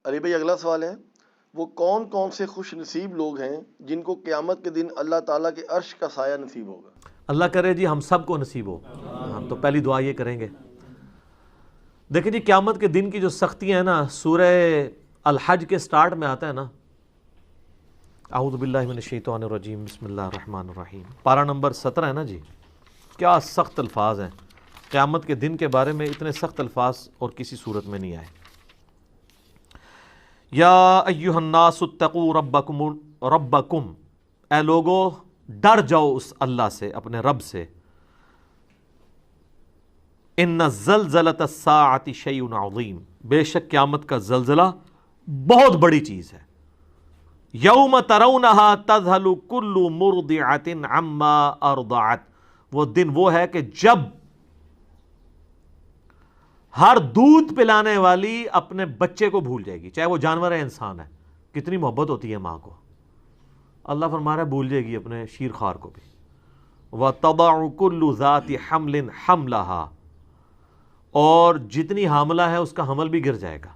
علی بھائی اگلا سوال ہے، وہ کون کون سے خوش نصیب لوگ ہیں جن کو قیامت کے دن اللہ تعالیٰ کے عرش کا سایہ نصیب ہوگا؟ اللہ کرے جی ہم سب کو نصیب ہو. ہم تو پہلی دعا یہ کریں گے. دیکھیں جی قیامت کے دن کی جو سختیاں ہیں نا، سورہ الحج کے سٹارٹ میں آتا ہے نا، اعوذ باللہ من الشیطان الرجیم بسم اللہ الرحمن الرحیم، پارہ نمبر 17 ہے نا جی. کیا سخت الفاظ ہیں. قیامت کے دن کے بارے میں اتنے سخت الفاظ اور کسی صورت میں نہیں آئے. یا ایہا الناس اتقوا ربکم، اے لوگو ڈر جاؤ اس اللہ سے، اپنے رب سے. ان زلزلۃ الساعۃ شیء عظیم، بے شک قیامت کا زلزلہ بہت بڑی چیز ہے. یوم ترونہا تذہل کل مرضعۃ عما ارضعت، وہ دن وہ ہے کہ جب ہر دودھ پلانے والی اپنے بچے کو بھول جائے گی، چاہے وہ جانور ہے انسان ہے. کتنی محبت ہوتی ہے ماں کو. اللہ فرما رہا ہے بھول جائے گی اپنے شیر خوار کو بھی. وَتَضَعُ كُلُّ ذَاتِ حَمْلٍ حَمْلَهَا، اور جتنی حاملہ ہے اس کا حمل بھی گر جائے گا.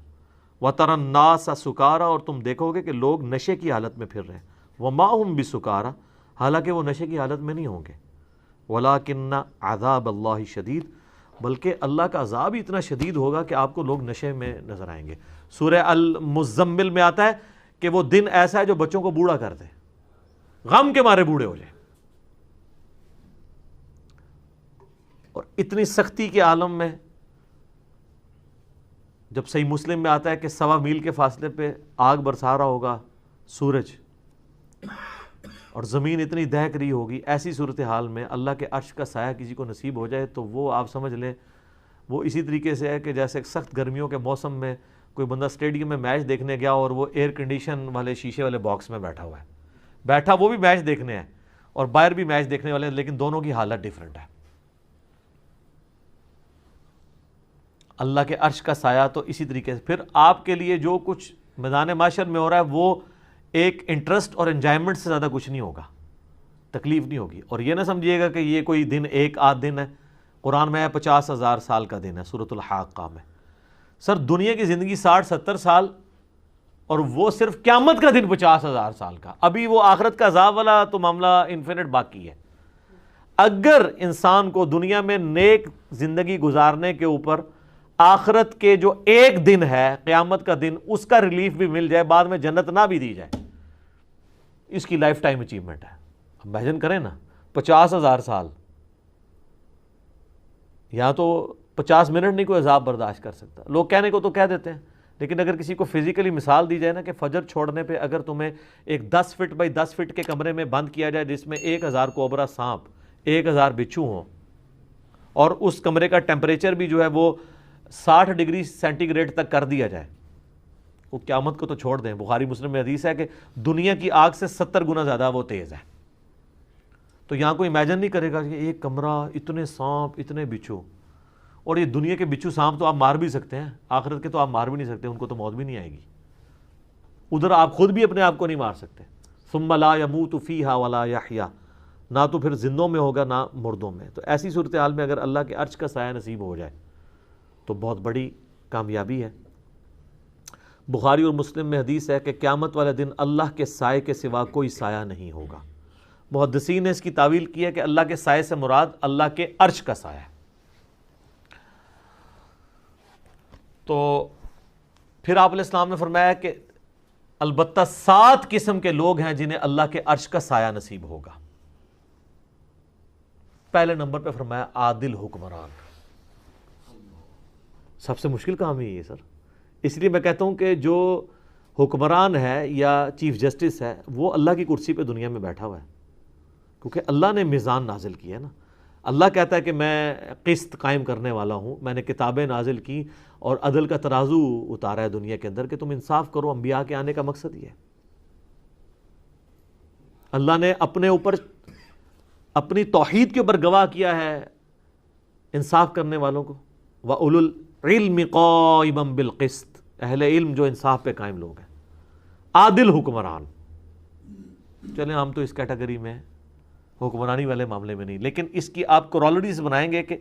وَتَرَى النَّاسَ سُكَارَى، اور تم دیکھو گے کہ لوگ نشے کی حالت میں پھر رہے ہیں. وَمَا هُمْ بِسُكَارَى، حالانکہ وہ نشے کی حالت میں نہیں ہوں گے. وَلَكِنَّ عَذَابَ اللَّهِ شَدِيدٌ، بلکہ اللہ کا عذاب ہی اتنا شدید ہوگا کہ آپ کو لوگ نشے میں نظر آئیں گے. سورہ المزمل میں آتا ہے کہ وہ دن ایسا ہے جو بچوں کو بوڑھا کر دے، غم کے مارے بوڑھے ہو جائیں. اور اتنی سختی کے عالم میں جب صحیح مسلم میں آتا ہے کہ 1.25 میل کے فاصلے پہ آگ برسا رہا ہوگا سورج، اور زمین اتنی دہک رہی ہوگی، ایسی صورتحال میں اللہ کے عرش کا سایہ کسی کو نصیب ہو جائے تو وہ آپ سمجھ لیں وہ اسی طریقے سے ہے کہ جیسے سخت گرمیوں کے موسم میں کوئی بندہ اسٹیڈیم میں میچ دیکھنے گیا اور وہ ایئر کنڈیشن والے شیشے والے باکس میں بیٹھا ہوا ہے. بیٹھا وہ بھی میچ دیکھنے ہے اور باہر بھی میچ دیکھنے والے ہیں، لیکن دونوں کی حالت ڈیفرنٹ ہے. اللہ کے عرش کا سایہ تو اسی طریقے سے پھر آپ کے لیے جو کچھ میدان معاشر میں ہو رہا ہے وہ ایک انٹرسٹ اور انجوائمنٹ سے زیادہ کچھ نہیں ہوگا، تکلیف نہیں ہوگی. اور یہ نہ سمجھیے گا کہ یہ کوئی دن ایک آدھ دن ہے. قرآن میں ہے 50,000 سال کا دن ہے سورۃ الحاقہ میں. سر دنیا کی زندگی 60-70 سال، اور وہ صرف قیامت کا دن 50,000 سال کا. ابھی وہ آخرت کا عذاب والا تو معاملہ انفینٹ باقی ہے. اگر انسان کو دنیا میں نیک زندگی گزارنے کے اوپر آخرت کے جو ایک دن ہے قیامت کا دن اس کا ریلیف بھی مل جائے، بعد میں جنت نہ بھی دی جائے، اس کی لائف ٹائم اچیومنٹ ہے. امیجن کریں نا 50,000 سال، یا تو 50 منٹ نہیں کوئی عذاب برداشت کر سکتا. لوگ کہنے کو تو کہہ دیتے ہیں، لیکن اگر کسی کو فزیکلی مثال دی جائے نا کہ فجر چھوڑنے پہ اگر تمہیں ایک 10 فٹ بائی 10 فٹ کے کمرے میں بند کیا جائے جس میں 1000 کوبرا سانپ، 1000 بچھو ہوں، اور اس کمرے کا ٹیمپریچر بھی جو ہے وہ 60 ڈگری سینٹی گریڈ تک کر دیا جائے، وہ قیامت کو تو چھوڑ دیں. بخاری مسلم میں حدیث ہے کہ دنیا کی آگ سے 70 گنا زیادہ وہ تیز ہے. تو یہاں کوئی امیجن نہیں کرے گا کہ ایک کمرہ، اتنے سانپ، اتنے بچھو. اور یہ دنیا کے بچھو سانپ تو آپ مار بھی سکتے ہیں، آخرت کے تو آپ مار بھی نہیں سکتے، ان کو تو موت بھی نہیں آئے گی. ادھر آپ خود بھی اپنے آپ کو نہیں مار سکتے. ثم لا يموت فیہا ولا یحیا، نہ تو پھر زندوں میں ہوگا نہ مردوں میں. تو ایسی صورتحال میں اگر اللہ کے عرش کا سایہ نصیب ہو جائے تو بہت بڑی کامیابی ہے. بخاری اور مسلم میں حدیث ہے کہ قیامت والے دن اللہ کے سائے کے سوا کوئی سایہ نہیں ہوگا. محدثین نے اس کی تعویل کی ہے کہ اللہ کے سائے سے مراد اللہ کے عرش کا سایہ ہے. تو پھر آپ علیہ السلام نے فرمایا کہ البتہ 7 قسم کے لوگ ہیں جنہیں اللہ کے عرش کا سایہ نصیب ہوگا. پہلے نمبر پہ فرمایا عادل حکمران. سب سے مشکل کام ہی ہے سر. اس لیے میں کہتا ہوں کہ جو حکمران ہے یا چیف جسٹس ہے وہ اللہ کی کرسی پہ دنیا میں بیٹھا ہوا ہے، کیونکہ اللہ نے میزان نازل کیا ہے نا. اللہ کہتا ہے کہ میں قسط قائم کرنے والا ہوں، میں نے کتابیں نازل کی اور عدل کا ترازو اتارا ہے دنیا کے اندر کہ تم انصاف کرو. انبیاء کے آنے کا مقصد یہ ہے. اللہ نے اپنے اوپر اپنی توحید کے اوپر گواہ کیا ہے انصاف کرنے والوں کو. وَأُولُو الْعِلْمِ قَائِمًا بِالْقِسْطِ، اہل علم جو انصاف پہ قائم لوگ ہیں. عادل حکمران. چلیں ہم تو اس کیٹیگری میں حکمرانی والے معاملے میں نہیں، لیکن اس کی آپ کورالریز بنائیں گے کہ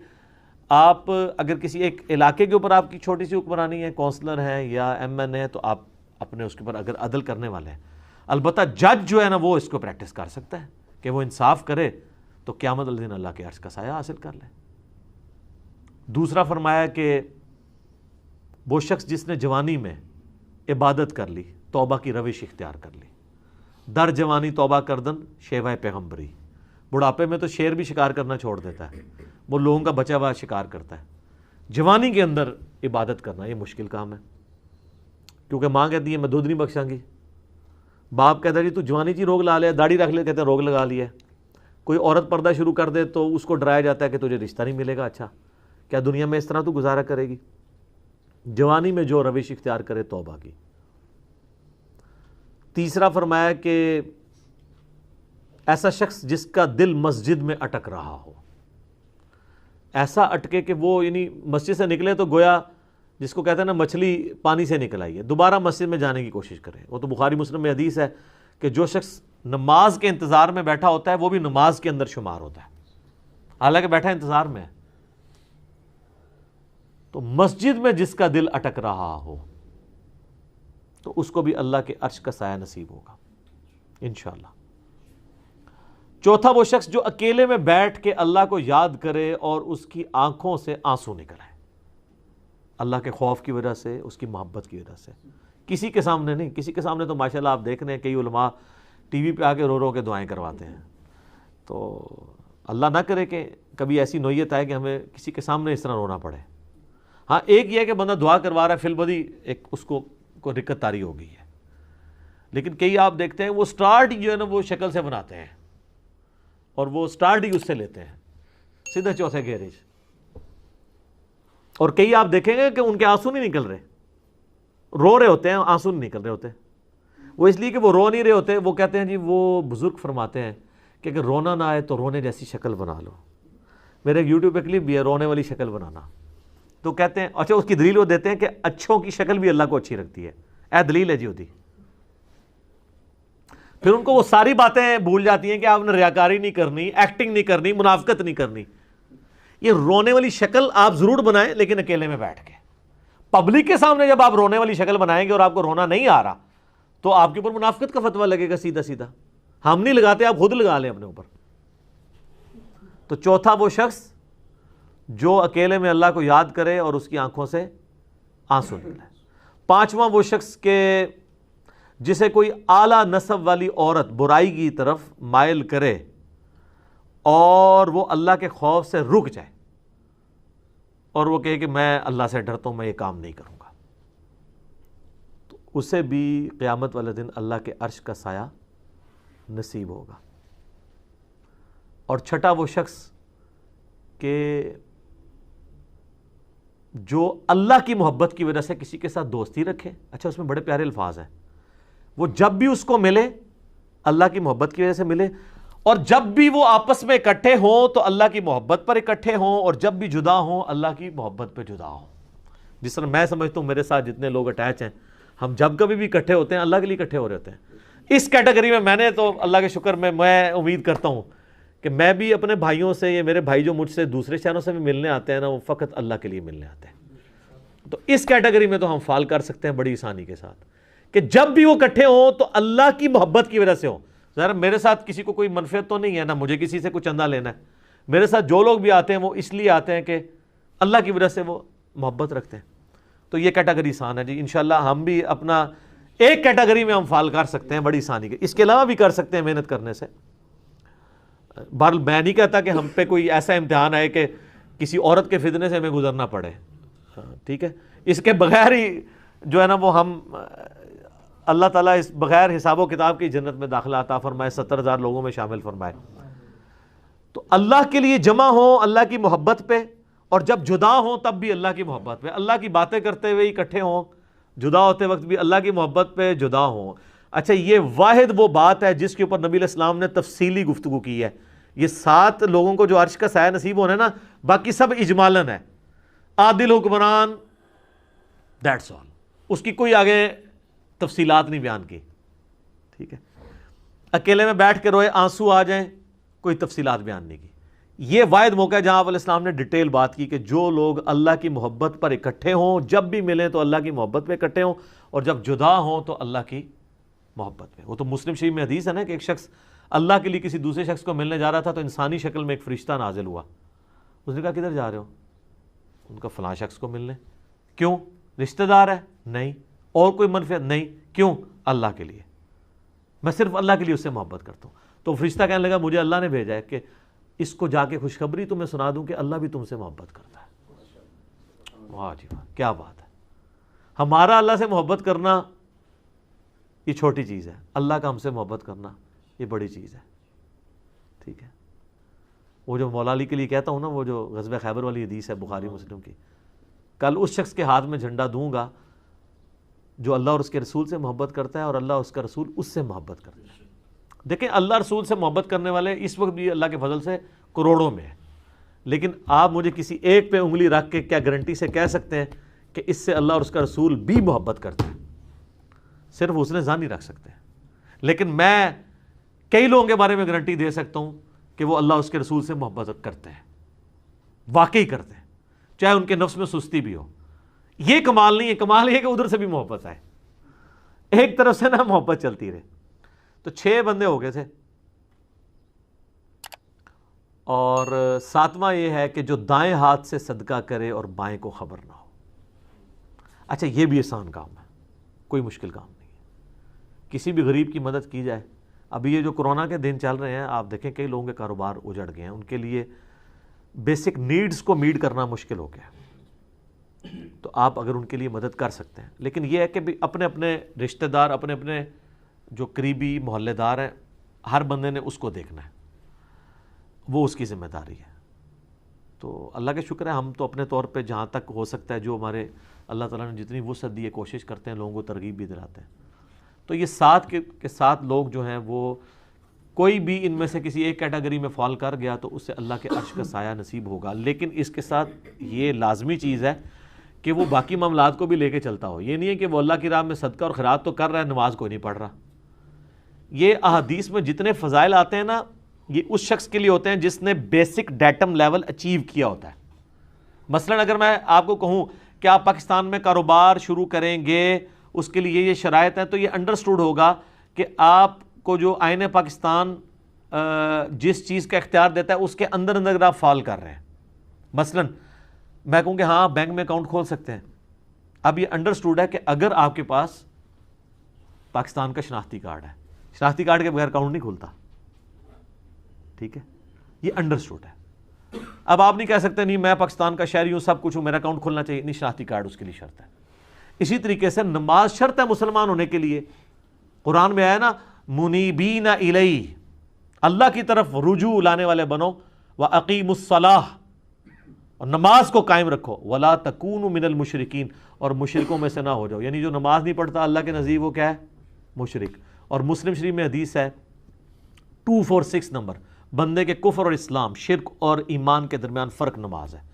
آپ اگر کسی ایک علاقے کے اوپر آپ کی چھوٹی سی حکمرانی ہے، کونسلر ہیں یا ایم این اے، تو آپ اپنے اس کے اوپر اگر عدل کرنے والے ہیں. البتہ جج جو ہے نا وہ اس کو پریکٹس کر سکتا ہے کہ وہ انصاف کرے تو قیامت والے دن اللہ کے عرش کا سایہ حاصل کر لے. دوسرا فرمایا کہ وہ شخص جس نے جوانی میں عبادت کر لی, توبہ کی روش اختیار کر لی, در جوانی توبہ کردن شیوہ پیغمبری, بڑھاپے میں تو شیر بھی شکار کرنا چھوڑ دیتا ہے, وہ لوگوں کا بچا ہوا شکار کرتا ہے. جوانی کے اندر عبادت کرنا یہ مشکل کام ہے, کیونکہ ماں کہتی ہے میں دودھ نہیں بخشاں گی, باپ کہتا ہے جی تو جوانی چی روگ لا لیا, داڑھی رکھ لے, کہتے ہیں روگ لگا لیا. کوئی عورت پردہ شروع کر دے تو اس کو ڈرایا جاتا ہے کہ تجھے رشتہ نہیں ملے گا. اچھا کیا دنیا میں اس طرح تو گزارا کرے گی؟ جوانی میں جو روش اختیار کرے توبہ کی. تیسرا فرمایا کہ ایسا شخص جس کا دل مسجد میں اٹک رہا ہو, ایسا اٹکے کہ وہ یعنی مسجد سے نکلے تو گویا جس کو کہتے ہیں نا مچھلی پانی سے نکل آئی ہے, دوبارہ مسجد میں جانے کی کوشش کرے. وہ تو بخاری مسلم میں حدیث ہے کہ جو شخص نماز کے انتظار میں بیٹھا ہوتا ہے وہ بھی نماز کے اندر شمار ہوتا ہے, حالانکہ بیٹھا انتظار میں ہے. تو مسجد میں جس کا دل اٹک رہا ہو تو اس کو بھی اللہ کے عرش کا سایہ نصیب ہوگا انشاءاللہ. چوتھا وہ شخص جو اکیلے میں بیٹھ کے اللہ کو یاد کرے اور اس کی آنکھوں سے آنسو نکل آئے, اللہ کے خوف کی وجہ سے, اس کی محبت کی وجہ سے, کسی کے سامنے نہیں. کسی کے سامنے تو ماشاءاللہ آپ دیکھ رہے ہیں کئی علماء ٹی وی پہ آ کے رو رو کے دعائیں کرواتے ہیں. تو اللہ نہ کرے کہ کبھی ایسی نوعیت آئے کہ ہمیں کسی کے سامنے اس طرح رونا پڑے. ہاں ایک یہ ہے کہ بندہ دعا کروا رہا ہے, فی البدی ایک اس کو رکت طاری ہو گئی ہے, لیکن کئی آپ دیکھتے ہیں وہ سٹارٹ جو ہے نا وہ شکل سے بناتے ہیں اور وہ سٹارٹ ہی اس سے لیتے ہیں سیدھا چوتھے گیرج. اور کئی آپ دیکھیں گے کہ ان کے آنسو نہیں نکل رہے, رو رہے ہوتے ہیں, آنسو نہیں نکل رہے ہوتے. وہ اس لیے کہ وہ رو نہیں رہے ہوتے. وہ کہتے ہیں جی وہ بزرگ فرماتے ہیں کہ اگر رونا نہ آئے تو رونے جیسی شکل بنا لو. میرے ایک یوٹیوب پہ کلپ بھی ہے رونے والی شکل بنانا. تو کہتے ہیں اچھا اس کی دلیل وہ دیتے ہیں کہ اچھوں کی شکل بھی اللہ کو اچھی رکھتی ہے. اے دلیل ہے جی ہوتی. پھر ان کو وہ ساری باتیں بھول جاتی ہیں کہ آپ نے ریاکاری نہیں کرنی, ایکٹنگ نہیں کرنی, منافقت نہیں کرنی. یہ رونے والی شکل آپ ضرور بنائیں لیکن اکیلے میں بیٹھ کے. پبلک کے سامنے جب آپ رونے والی شکل بنائیں گے اور آپ کو رونا نہیں آ رہا تو آپ کے اوپر منافقت کا فتویٰ لگے گا سیدھا سیدھا. ہم نہیں لگاتے, آپ خود لگا لیں اپنے اوپر. تو چوتھا وہ شخص جو اکیلے میں اللہ کو یاد کرے اور اس کی آنکھوں سے آنسو نکلے. پانچواں وہ شخص کہ جسے کوئی اعلیٰ نسب والی عورت برائی کی طرف مائل کرے اور وہ اللہ کے خوف سے رک جائے اور وہ کہے کہ میں اللہ سے ڈرتا ہوں, میں یہ کام نہیں کروں گا, تو اسے بھی قیامت والے دن اللہ کے عرش کا سایہ نصیب ہوگا. اور چھٹا وہ شخص کہ جو اللہ کی محبت کی وجہ سے کسی کے ساتھ دوستی رکھے. اچھا اس میں بڑے پیارے الفاظ ہیں. وہ جب بھی اس کو ملے اللہ کی محبت کی وجہ سے ملے, اور جب بھی وہ آپس میں اکٹھے ہوں تو اللہ کی محبت پر اکٹھے ہوں, اور جب بھی جدا ہوں اللہ کی محبت پہ جدا ہوں. جس طرح میں سمجھتا ہوں میرے ساتھ جتنے لوگ اٹیچ ہیں, ہم جب کبھی بھی اکٹھے ہوتے ہیں اللہ کے لیے اکٹھے ہو رہے ہوتے ہیں. اس کیٹیگری میں نے تو اللہ کے شکر میں امید کرتا ہوں کہ میں بھی اپنے بھائیوں سے, یہ میرے بھائی جو مجھ سے دوسرے شہروں سے بھی ملنے آتے ہیں نا, وہ فقط اللہ کے لیے ملنے آتے ہیں. تو اس کیٹیگری میں تو ہم فال کر سکتے ہیں بڑی آسانی کے ساتھ کہ جب بھی وہ اکٹھے ہوں تو اللہ کی محبت کی وجہ سے ہوں. ذرا میرے ساتھ کسی کو کوئی منفعت تو نہیں ہے نا, مجھے کسی سے کچھ چندہ لینا ہے. میرے ساتھ جو لوگ بھی آتے ہیں وہ اس لیے آتے ہیں کہ اللہ کی وجہ سے وہ محبت رکھتے ہیں. تو یہ کیٹیگری آسان ہے جی. انشاءاللہ ہم بھی اپنا ایک کیٹیگری میں ہم فال کر سکتے ہیں بڑی آسانی کے. اس کے علاوہ بھی کر سکتے ہیں محنت کرنے سے. بہرحال میں نہیں کہتا کہ ہم پہ کوئی ایسا امتحان آئے کہ کسی عورت کے فتنے سے ہمیں گزرنا پڑے, ٹھیک ہے. اس کے بغیر ہی جو ہے نا وہ ہم اللہ تعالیٰ اس بغیر حساب و کتاب کی جنت میں داخلہ عطا فرمائے, 70,000 لوگوں میں شامل فرمائے. تو اللہ کے لیے جمع ہوں اللہ کی محبت پہ, اور جب جدا ہوں تب بھی اللہ کی محبت پہ. اللہ کی باتیں کرتے ہوئے اکٹھے ہوں, جدا ہوتے وقت بھی اللہ کی محبت پہ جدا ہوں. اچھا یہ واحد وہ بات ہے جس کے اوپر نبی علیہ السلام نے تفصیلی گفتگو کی ہے. یہ 7 لوگوں کو جو عرش کا سایہ نصیب ہونا ہے نا, باقی سب اجمالاً ہے. عادل حکمران, دیٹس آل. اس کی کوئی آگے تفصیلات نہیں بیان کی, ٹھیک ہے. اکیلے میں بیٹھ کے روئے, آنسو آ جائیں, کوئی تفصیلات بیان نہیں کی. یہ واحد موقع ہے جہاں آپ علیہ السلام نے ڈیٹیل بات کی کہ جو لوگ اللہ کی محبت پر اکٹھے ہوں، جب بھی ملیں تو اللہ کی محبت پہ اکٹھے ہوں، اور جب جدا ہوں تو اللہ کی محبت پہ۔ وہ تو مسلم شریف میں حدیث ہے نا کہ ایک شخص اللہ کے لیے کسی دوسرے شخص کو ملنے جا رہا تھا تو انسانی شکل میں ایک فرشتہ نازل ہوا۔ اس نے کہا کدھر جا رہے ہو؟ ان کا فلاں شخص کو ملنے۔ کیوں؟ رشتہ دار ہے؟ نہیں۔ اور کوئی منفعت؟ نہیں۔ کیوں؟ اللہ کے لیے، میں صرف اللہ کے لیے اس سے محبت کرتا ہوں۔ تو فرشتہ کہنے لگا مجھے اللہ نے بھیجا ہے کہ اس کو جا کے خوشخبری تمہیں سنا دوں کہ اللہ بھی تم سے محبت کرتا ہے۔ واہ جی واہ، کیا بات ہے! ہمارا اللہ سے محبت کرنا یہ چھوٹی چیز ہے، اللہ کا ہم سے محبت کرنا یہ بڑی چیز ہے۔ ٹھیک ہے، وہ جو مولا علی کے لیے کہتا ہوں نا، وہ جو غزوہ خیبر والی حدیث ہے بخاری مسلم کی، کل اس شخص کے ہاتھ میں جھنڈا دوں گا جو اللہ اور اس کے رسول سے محبت کرتا ہے اور اللہ اور اس کا رسول اس سے محبت کرتا ہے۔ دیکھیں اللہ رسول سے محبت کرنے والے اس وقت بھی اللہ کے فضل سے کروڑوں میں ہیں، لیکن آپ مجھے کسی ایک پہ انگلی رکھ کے کیا گارنٹی سے کہہ سکتے ہیں کہ اس سے اللہ اور اس کا رسول بھی محبت کرتا ہے؟ صرف اس نے ظاہر نہیں رکھ سکتے، لیکن میں کئی لوگوں کے بارے میں گارنٹی دے سکتا ہوں کہ وہ اللہ اور اس کے رسول سے محبت کرتے ہیں، واقعی کرتے ہیں، چاہے ان کے نفس میں سستی بھی ہو۔ یہ کمال نہیں ہے، کمال یہ ہے کہ ادھر سے بھی محبت آئے، ایک طرف سے نہ محبت چلتی رہے۔ تو 6 بندے ہو گئے تھے، اور 7واں یہ ہے کہ جو دائیں ہاتھ سے صدقہ کرے اور بائیں کو خبر نہ ہو۔ اچھا یہ بھی آسان کام ہے، کوئی مشکل کام نہیں ہے، کسی بھی غریب کی مدد کی جائے۔ ابھی یہ جو کورونا کے دن چل رہے ہیں، آپ دیکھیں کئی لوگوں کے کاروبار اجڑ گئے ہیں، ان کے لیے بیسک نیڈز کو میٹ کرنا مشکل ہو گیا، تو آپ اگر ان کے لیے مدد کر سکتے ہیں۔ لیکن یہ ہے کہ بھی اپنے اپنے رشتہ دار، اپنے اپنے جو قریبی محلے دار ہیں، ہر بندے نے اس کو دیکھنا ہے، وہ اس کی ذمہ داری ہے۔ تو اللہ کا شکر ہے، ہم تو اپنے طور پہ جہاں تک ہو سکتا ہے، جو ہمارے اللہ تعالیٰ نے جتنی وسعت دی ہے، کوشش کرتے ہیں، لوگوں کو ترغیب بھی دلاتے ہیں۔ تو یہ 7 کے 7 لوگ جو ہیں، وہ کوئی بھی ان میں سے کسی ایک کیٹیگری میں فال کر گیا تو اس سے اللہ کے عرش کا سایہ نصیب ہوگا، لیکن اس کے ساتھ یہ لازمی چیز ہے کہ وہ باقی معاملات کو بھی لے کے چلتا ہو۔ یہ نہیں ہے کہ وہ اللہ کی راہ میں صدقہ اور خیرات تو کر رہا ہے، نماز کوئی نہیں پڑھ رہا۔ یہ احادیث میں جتنے فضائل آتے ہیں نا، یہ اس شخص کے لیے ہوتے ہیں جس نے بیسک ڈیٹم لیول اچیو کیا ہوتا ہے۔ مثلا اگر میں آپ کو کہوں کہ آپ پاکستان میں کاروبار شروع کریں گے، اس کے لیے یہ شرائط ہیں، تو یہ انڈرسٹوڈ ہوگا کہ آپ کو جو آئین پاکستان جس چیز کا اختیار دیتا ہے اس کے اندر اگر آپ فال کر رہے ہیں، مثلا میں کہوں کہ ہاں بینک میں اکاؤنٹ کھول سکتے ہیں، اب یہ انڈرسٹوڈ ہے کہ اگر آپ کے پاس پاکستان کا شناختی کارڈ ہے، شناختی کارڈ کے بغیر اکاؤنٹ نہیں کھلتا، ٹھیک ہے، یہ انڈرسٹوڈ ہے۔ اب آپ نہیں کہہ سکتے نہیں میں پاکستان کا شہری ہوں، سب کچھ ہوں، میرا اکاؤنٹ کھلنا چاہیے، نہیں، شناختی کارڈ اس کے لیے شرط ہے۔ اسی طریقے سے نماز شرط ہے مسلمان ہونے کے لیے، قرآن میں آیا نا منیبین الیہ، اللہ کی طرف رجوع لانے والے بنو، وَأَقِیمُوا الصَّلَاةَ، اور نماز کو قائم رکھو، وَلَا تَكُونُوا مِنَ الْمُشْرِكِينَ، اور مشرکوں میں سے نہ ہو جاؤ، یعنی جو نماز نہیں پڑھتا اللہ کے نزدیک وہ کیا ہے؟ مشرک۔ اور مسلم شریف میں حدیث ہے 246 نمبر، بندے کے کفر اور اسلام، شرک اور ایمان کے درمیان فرق نماز ہے۔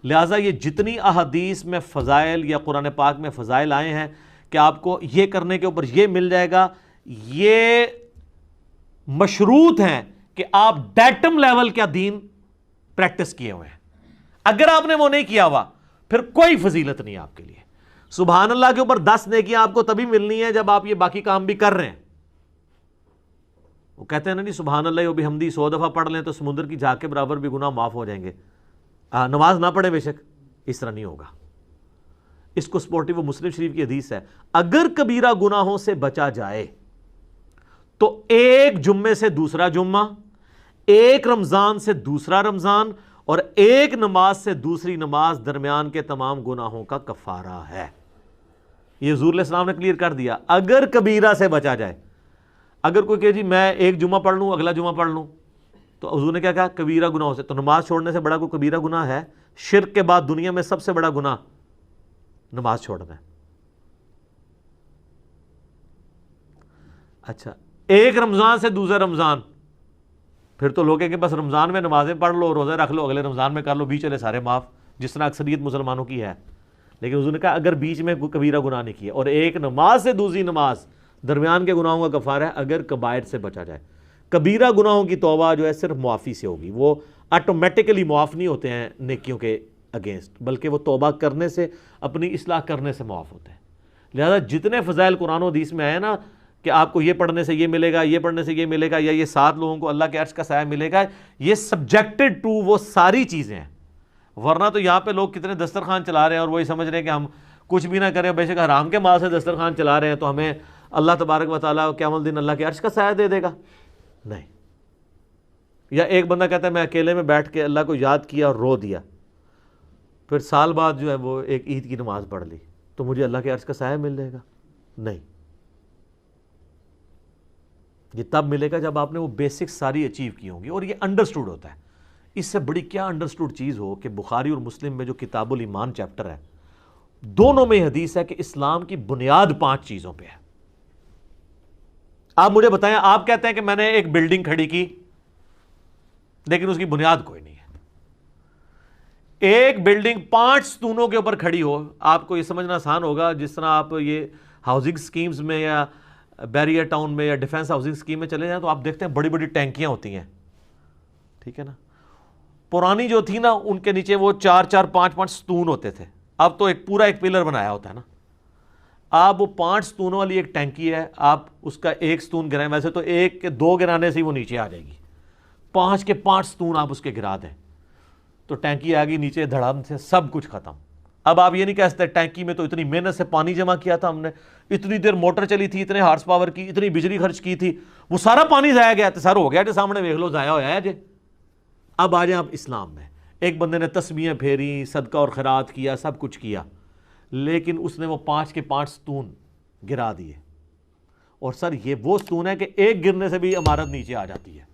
لہٰذا یہ جتنی احادیث میں فضائل یا قرآن پاک میں فضائل آئے ہیں کہ آپ کو یہ کرنے کے اوپر یہ مل جائے گا، یہ مشروط ہیں کہ آپ ڈیٹم لیول کا دین پریکٹس کیے ہوئے ہیں۔ اگر آپ نے وہ نہیں کیا ہوا پھر کوئی فضیلت نہیں آپ کے لیے۔ سبحان اللہ کے اوپر 10 نیکیاں آپ کو تبھی ملنی ہے جب آپ یہ باقی کام بھی کر رہے ہیں۔ وہ کہتے ہیں نا نہیں سبحان اللہ و بحمدہ 100 دفعہ پڑھ لیں تو سمندر کی جھاگ کے برابر بھی گناہ معاف ہو جائیں گے، نماز نہ پڑھے بے شک، اس طرح نہیں ہوگا۔ اس کو سپورٹی وہ مسلم شریف کی حدیث ہے، اگر کبیرہ گناہوں سے بچا جائے تو ایک جمعے سے دوسرا جمعہ، ایک رمضان سے دوسرا رمضان، اور ایک نماز سے دوسری نماز درمیان کے تمام گناہوں کا کفارہ ہے۔ یہ حضور علیہ السلام نے کلیئر کر دیا، اگر کبیرہ سے بچا جائے۔ اگر کوئی کہ جی میں ایک جمعہ پڑھ لوں اگلا جمعہ پڑھ لوں، تو حضور نے کیا کہا؟ کبیرہ گناہوں سے۔ تو نماز چھوڑنے سے بڑا کوئی کبیرہ گناہ ہے؟ شرک کے بعد دنیا میں سب سے بڑا گناہ نماز چھوڑنا ہے۔ اچھا، ایک رمضان سے دوسرا رمضان، پھر تو لوگ ہیں کہ بس رمضان میں نمازیں پڑھ لو، روزے رکھ لو، اگلے رمضان میں کر لو، بیچ والے سارے معاف، جس طرح اکثریت مسلمانوں کی ہے۔ لیکن حضور نے کہا اگر بیچ میں کوئی کبیرہ گناہ نہیں کیا، اور ایک نماز سے دوسری نماز درمیان کے گناہوں کا کفارہ ہے اگر کبائر سے بچا جائے۔ کبیرہ گناہوں کی توبہ جو ہے صرف معافی سے ہوگی، وہ آٹومیٹکلی معاف نہیں ہوتے ہیں نیکیوں کے اگینسٹ، بلکہ وہ توبہ کرنے سے، اپنی اصلاح کرنے سے معاف ہوتے ہیں۔ لہذا جتنے فضائل قرآن و حدیث میں آئے نا کہ آپ کو یہ پڑھنے سے یہ ملے گا، یہ پڑھنے سے یہ ملے گا، یا یہ 7 لوگوں کو اللہ کے عرش کا سایہ ملے گا، یہ سبجیکٹڈ ٹو وہ ساری چیزیں ہیں۔ ورنہ تو یہاں پہ لوگ کتنے دسترخوان چلا رہے ہیں اور وہی سمجھ رہے ہیں کہ ہم کچھ بھی نہ کریں، بے شک حرام کے مال سے دسترخوان چلا رہے ہیں تو ہمیں اللہ تبارک و تعالیٰ قیامت الدین اللہ کے عرش کا سایہ دے دے گا۔ نہیں۔ یا ایک بندہ کہتا ہے میں اکیلے میں بیٹھ کے اللہ کو یاد کیا اور رو دیا، پھر سال بعد جو ہے وہ ایک عید کی نماز پڑھ لی تو مجھے اللہ کے عرش کا سایہ مل جائے گا؟ نہیں، یہ تب ملے گا جب آپ نے وہ بیسکس ساری اچیو کی ہوں گی، اور یہ انڈرسٹوڈ ہوتا ہے۔ اس سے بڑی کیا انڈرسٹوڈ چیز ہو کہ بخاری اور مسلم میں جو کتاب الایمان چیپٹر ہے، دونوں میں حدیث ہے کہ اسلام کی بنیاد 5 چیزوں پہ ہے۔ آپ مجھے بتائیں، آپ کہتے ہیں کہ میں نے ایک بلڈنگ کھڑی کی لیکن اس کی بنیاد کوئی نہیں ہے۔ ایک بلڈنگ 5 ستونوں کے اوپر کھڑی ہو، آپ کو یہ سمجھنا آسان ہوگا جس طرح آپ یہ ہاؤسنگ سکیمز میں یا بیریئر ٹاؤن میں یا ڈیفنس ہاؤسنگ سکیم میں چلے جائیں تو آپ دیکھتے ہیں بڑی بڑی ٹینکیاں ہوتی ہیں، ٹھیک ہے نا۔ پرانی جو تھی نا ان کے نیچے وہ 4 5 ستون ہوتے تھے، اب تو ایک پورا ایک پلر بنایا ہوتا ہے نا۔ آپ وہ 5 ستونوں والی ایک ٹینکی ہے، آپ اس کا ایک ستون گرائیں، ویسے تو 1 کے 2 گرانے سے ہی وہ نیچے آ جائے گی، 5 کے 5 ستون آپ اس کے گرا دیں تو ٹینکی آ گئی نیچے، دھڑام سے سب کچھ ختم۔ اب آپ یہ نہیں کہہ سکتے ٹینکی میں تو اتنی محنت سے پانی جمع کیا تھا ہم نے، اتنی دیر موٹر چلی تھی، اتنے ہارس پاور کی، اتنی بجلی خرچ کی تھی، وہ سارا پانی ضائع گیا، سر ہو گیا جو سامنے دیکھ لو ضائع ہوا ہے جی۔ اب آ جائیں آپ اسلام میں، ایک بندے نے تسبیحیں پھیری، صدقہ اور خیرات کیا، سب کچھ کیا، لیکن اس نے وہ 5 کے 5 ستون گرا دیے، اور سر یہ وہ ستون ہے کہ ایک گرنے سے بھی عمارت نیچے آ جاتی ہے،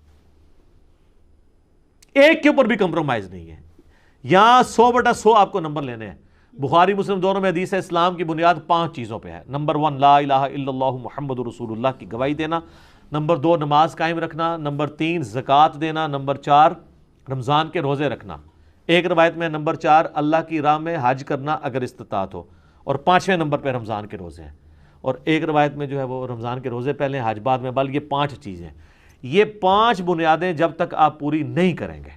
ایک کے اوپر بھی کمپرومائز نہیں ہے۔ یہاں 100/100 آپ کو نمبر لینے ہیں۔ بخاری مسلم دونوں میں حدیث ہے، اسلام کی بنیاد 5 چیزوں پہ ہے۔ نمبر 1 لا الہ الا اللہ محمد رسول اللہ کی گواہی دینا، نمبر 2 نماز قائم رکھنا، نمبر 3 زکوٰۃ دینا، نمبر 4 رمضان کے روزے رکھنا، ایک روایت میں نمبر 4 اللہ کی راہ میں حج کرنا اگر استطاعت ہو، اور 5ویں نمبر پہ رمضان کے روزے ہیں، اور ایک روایت میں جو ہے وہ رمضان کے روزے پہلے حج بعد میں، بل یہ 5 چیزیں، یہ 5 بنیادیں جب تک آپ پوری نہیں کریں گے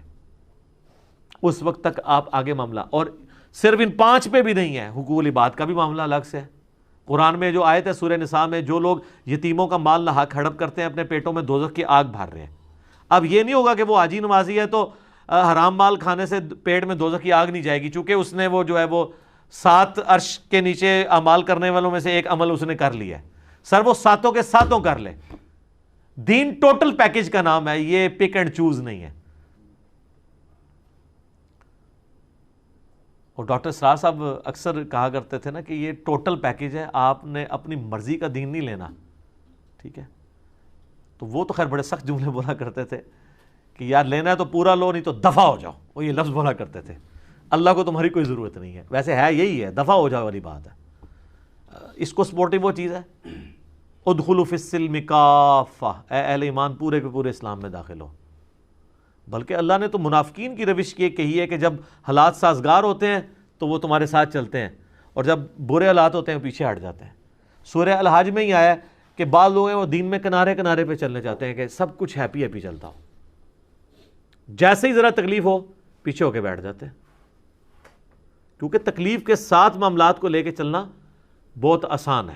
اس وقت تک آپ آگے معاملہ، اور صرف ان 5 پہ بھی نہیں ہے، حقوق العباد کا بھی معاملہ الگ سے ہے۔ قرآن میں جو آیت ہے سورہ نساء میں، جو لوگ یتیموں کا مال ناحق ہڑپ کرتے ہیں اپنے پیٹوں میں دوزخ کی آگ بھر رہے ہیں۔ اب یہ نہیں ہوگا کہ وہ حاجی نمازی ہے تو حرام مال کھانے سے پیٹ میں دوزخ کی آگ نہیں جائے گی، چونکہ اس نے وہ جو ہے وہ 7 عرش کے نیچے اعمال کرنے والوں میں سے ایک عمل اس نے کر لیا ہے، سر وہ 7 کے 7 کر لے۔ دین ٹوٹل پیکج کا نام ہے، یہ پک اینڈ چوز نہیں ہے۔ اور ڈاکٹر سرار صاحب اکثر کہا کرتے تھے نا کہ یہ ٹوٹل پیکج ہے، آپ نے اپنی مرضی کا دین نہیں لینا، ٹھیک ہے۔ تو وہ تو خیر بڑے سخت جملے بولا کرتے تھے کہ یار لینا ہے تو پورا لو، نہیں تو دفع ہو جاؤ، وہ یہ لفظ بولا کرتے تھے۔ اللہ کو تمہاری کوئی ضرورت نہیں ہے، ویسے ہے یہی ہے، دفع ہو جاؤ والی بات ہے۔ اس کو سپورٹنگ وہ چیز ہے، ادخلوا فی السلم کافہ، اے اہل ایمان پورے کے پورے اسلام میں داخل ہو۔ بلکہ اللہ نے تو منافقین کی روش یہ کہی ہے کہ جب حالات سازگار ہوتے ہیں تو وہ تمہارے ساتھ چلتے ہیں، اور جب برے حالات ہوتے ہیں پیچھے ہٹ جاتے ہیں۔ سورہ الحج میں ہی آیا ہے کہ بعض لوگ ہیں وہ دین میں کنارے کنارے پہ چلنے چاہتے ہیں کہ سب کچھ ہیپی ہیپی چلتا ہو، جیسے ہی ذرا تکلیف ہو پیچھے ہو کے بیٹھ جاتے ہیں، کیونکہ تکلیف کے ساتھ معاملات کو لے کے چلنا بہت آسان ہے۔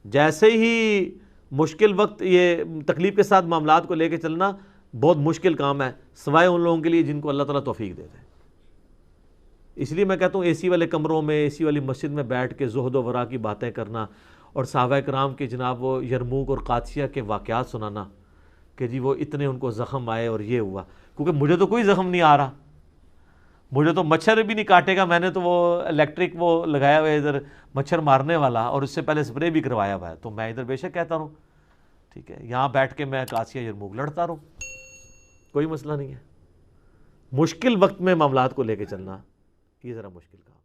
جیسے ہی مشکل وقت، یہ تکلیف کے ساتھ معاملات کو لے کے چلنا بہت مشکل کام ہے، سوائے ان لوگوں کے لیے جن کو اللہ تعالیٰ توفیق دیتے ہیں۔ اس لیے میں کہتا ہوں اے سی والے کمروں میں، اے سی والی مسجد میں بیٹھ کے زہد و ورا کی باتیں کرنا، اور صحابہ کرام کے جناب وہ یرموک اور قادسیہ کے واقعات سنانا کہ جی وہ اتنے ان کو زخم آئے اور یہ ہوا، کیونکہ مجھے تو کوئی زخم نہیں آ رہا، مجھے تو مچھر بھی نہیں کاٹے گا، میں نے تو وہ الیکٹرک وہ لگایا ہوا ہے ادھر مچھر مارنے والا، اور اس سے پہلے اسپرے بھی کروایا ہوا ہے، تو میں ادھر بے شک کہتا رہوں، ٹھیک ہے، یہاں بیٹھ کے میں قادسیہ یرموک لڑتا رہوں، کوئی مسئلہ نہیں ہے۔ مشکل وقت میں معاملات کو لے کے چلنا یہ ذرا مشکل کام۔